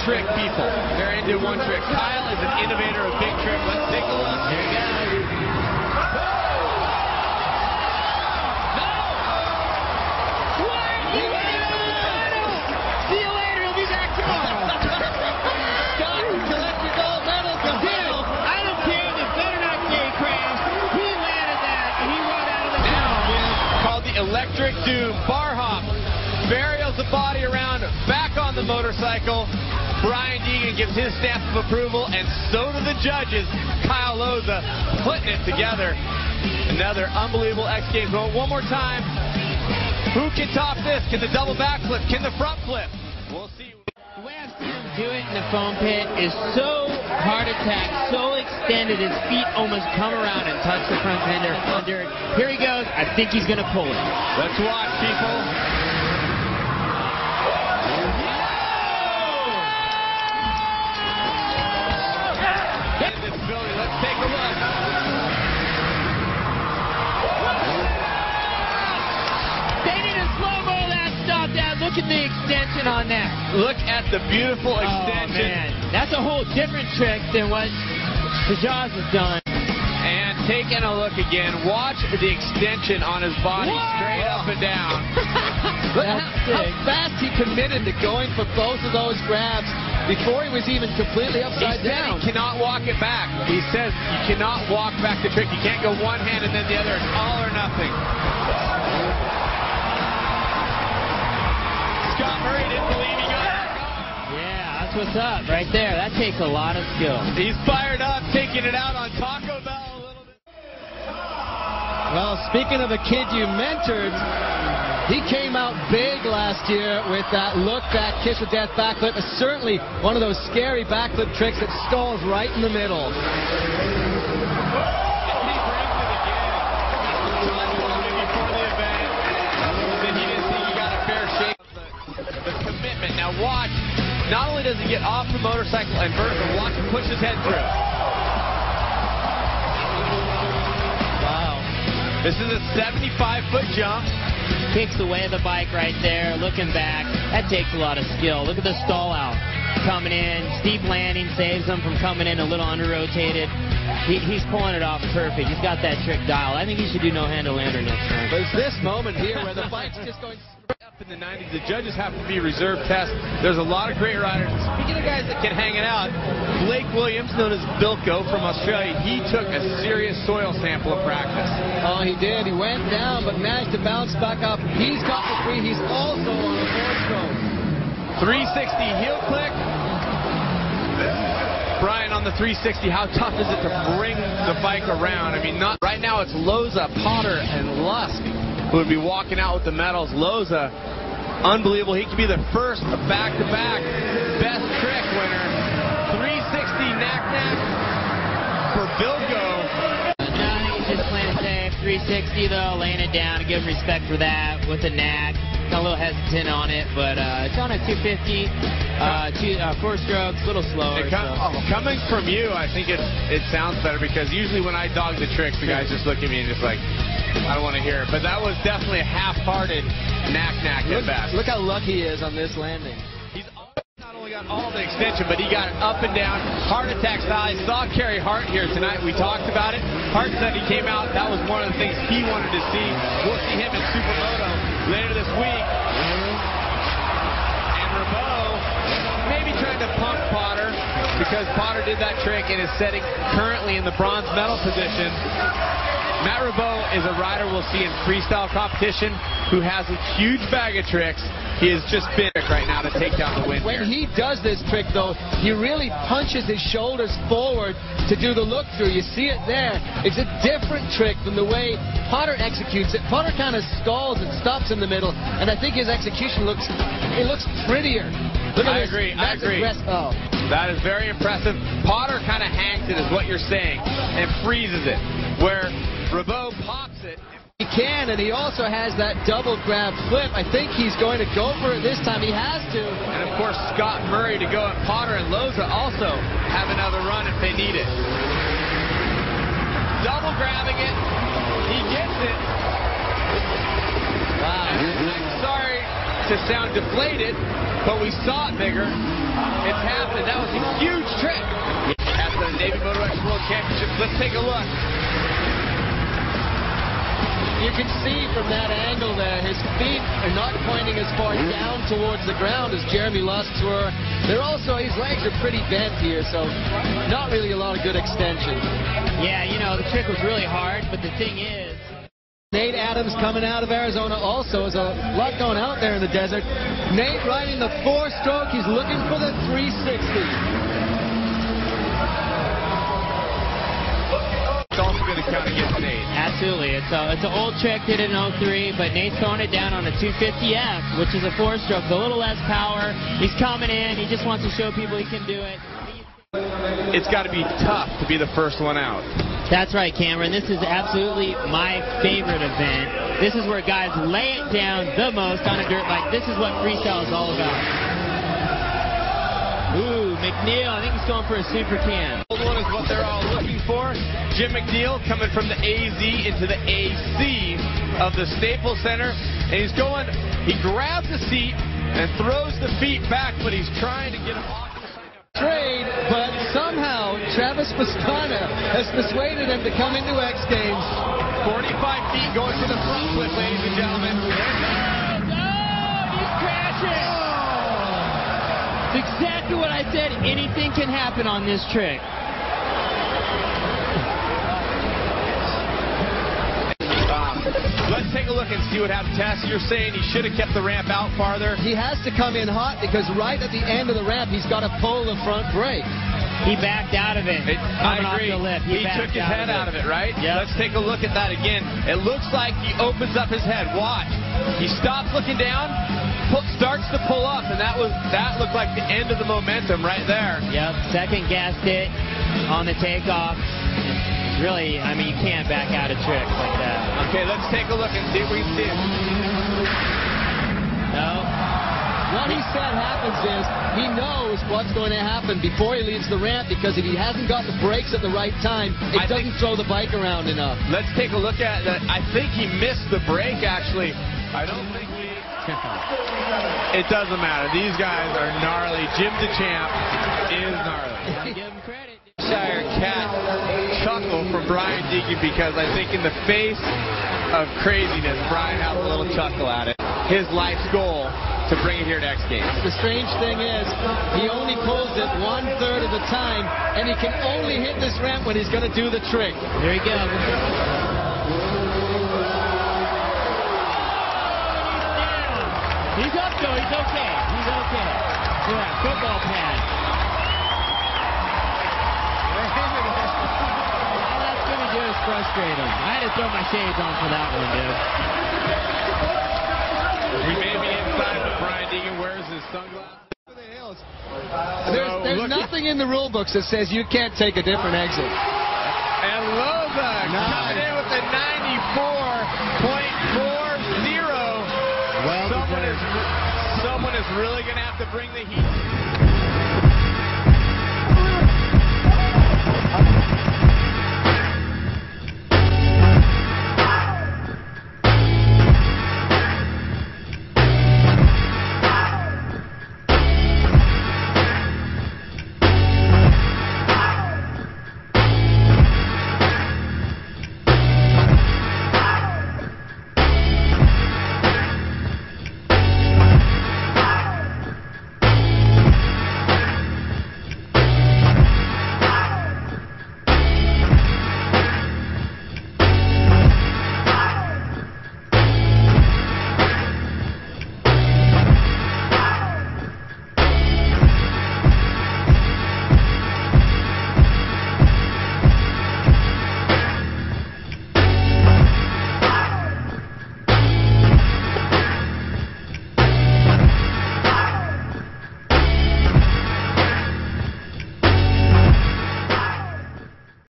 one-trick people. They're into one trick. Kyle is an innovator of big trick. Let's take a look. Here we go. Electric Doom, bar hop, burials the body around, back on the motorcycle. Brian Deegan gives his stamp of approval, and so do the judges. Kyle Loza putting it together. Another unbelievable X Games moment. One more time. Who can top this? Can the double backflip? Can the front flip? We'll see. The way I've seen him do it in the foam pit is so heart attack, so extended, his feet almost come around and touch the front fender. Here he goes. I think he's going to pull it. Let's watch, people. In this building, let's take a look. They need to slow-mo that stuff down. Look at the extension on that. Look at the beautiful extension. Oh, man. That's a whole different trick than what Jaws has done. And taking a look again, watch the extension on his body. Whoa! Straight up and down. Look how fast he committed to going for both of those grabs before he was even completely upside down. He cannot walk it back. He says you cannot walk back the trick. You can't go one hand and then the other. It's all or nothing. Scott Murray didn't believe he got it. Yeah, that's what's up right there. That takes a lot of skill. He's fired up, taking it out on Taco Bell a little bit. Well, speaking of the kid you mentored, he came out big last year with that look back, kiss of death backflip. It's certainly one of those scary backflip tricks that stalls right in the middle. The commitment. Now watch, not only does he get off the motorcycle and vertical, watch him push his head through. Wow. This is a 75-foot jump. Kicks away the bike right there, looking back. That takes a lot of skill. Look at the stall out. Coming in, steep landing saves him from coming in a little under-rotated. He's pulling it off perfect. He's got that trick dialed. I think he should do no-handle lander next time. But it's this moment here where the bike's just going up in the 90s. The judges have to be reserve tests. There's a lot of great riders. Speaking of guys that can hang it out, Blake Williams, known as Bilko from Australia, he took a serious soil sample of practice. Oh, he did. He went down, but managed to bounce back up. He's got the free. He's also on the four-stroke. 360 heel click. Brian, on the 360, how tough is it to bring the bike around? I mean, not right now. It's Loza, Potter, and Lusk who would be walking out with the medals. Loza, unbelievable. He could be the first back-to-back best trick winner. 360 knack-knack for Bilko. No, he's just playing it safe. 360, though, laying it down. Give him respect for that with the knack. Got a little hesitant on it, but it's on a 250. Four strokes, a little slower. Coming from you, I think it sounds better, because usually when I dog the tricks, the guys just look at me and just like, I don't want to hear it. But that was definitely a half-hearted knack-knack at best. Look how lucky he is on this landing. He's not only got all the extension, but he got it up and down, heart attack style. I saw Kerry Hart here tonight. We talked about it. Hart said he came out. That was one of the things he wanted to see. We'll see him in Supermoto later this week. And Rabeau maybe trying to pump Potter, because Potter did that trick and is sitting currently in the bronze medal position. Matt Rabeau is a rider we'll see in freestyle competition who has a huge bag of tricks. He has just been right now to take down the win. When he does this trick, though, he really punches his shoulders forward to do the look-through. You see it there. It's a different trick from the way Potter executes it. Potter kind of stalls and stops in the middle, and I think his execution looks prettier. Look at I agree. Oh. That is very impressive. Potter kind of hangs it, is what you're saying, and freezes it, where Rabeau pops it. He can, and he also has that double grab flip. I think he's going to go for it this time. He has to. And, of course, Scott Murray to go at Potter, and Loza also have another run if they need it. Double grabbing it. He gets it. Wow. I'm sorry to sound deflated, but we saw it bigger. It's happened. That was a huge trick at the Navy Motor X World Championships. Let's take a look. You can see from that angle there, his feet are not pointing as far down towards the ground as Jeremy Lusk's were. They're also, his legs are pretty bent here, so not really a lot of good extension. Yeah, you know, the trick was really hard, but the thing is... Nate Adams coming out of Arizona also. There's a lot going out there in the desert. Nate riding the 4-stroke. He's looking for the 360. It's also going to count against Nate. Absolutely. It's an old trick, did it in 03, but Nate's throwing it down on a 250F, which is a 4-stroke, a little less power. He's coming in. He just wants to show people he can do it. It's got to be tough to be the first one out. That's right, Cameron. This is absolutely my favorite event. This is where guys lay it down the most on a dirt bike. This is what freestyle is all about. Ooh, McNeil, I think he's going for a super can. The old one is what they're all looking for. Jim McNeil coming from the AZ into the AC of the Staples Center. And he's going, he grabs the seat and throws the feet back, but he's trying to get him off. Trade, but somehow Travis Pastrana has persuaded him to come into X Games. 45 feet going to the front flip, ladies and gentlemen. Oh, he's crashing. It's exactly what I said. Anything can happen on this trick. Let's take a look and see what happened. Tess, you're saying he should have kept the ramp out farther. He has to come in hot because right at the end of the ramp, he's got to pull the front brake. He backed out of it. I agree. Off the lip. He took his head out of it, right? Yep. Let's take a look at that again. It looks like he opens up his head. Watch. He stops looking down, starts to pull up, and that looked like the end of the momentum right there. Yep. Second gassed it on the takeoff. Really, I mean, you can't back out a trick like that. Okay, let's take a look and see if we can see it. No. What he said happens is he knows what's going to happen before he leaves the ramp because if he hasn't got the brakes at the right time, it doesn't throw the bike around enough. Let's take a look at that. I think he missed the brake, actually. I don't think it doesn't matter. These guys are gnarly. Jim DeChamp is gnarly. Give him credit. Shire Cat chuckle from Brian Deegan because I think in the face of craziness, Brian has a little chuckle at it. His life's goal to bring it here to X Games. The strange thing is, he only pulls it 1/3 of the time, and he can only hit this ramp when he's going to do the trick. There he goes. He's up though. He's okay. He's okay. Yeah, football pad. All that's going to do is frustrate him. I had to throw my shades on for that one, dude. We may be inside, but Brian Deegan wears his sunglasses. There's nothing in the rule books that says you can't take a different exit. And Loza coming in with a 94.40. Well, someone is really going to have to bring the heat.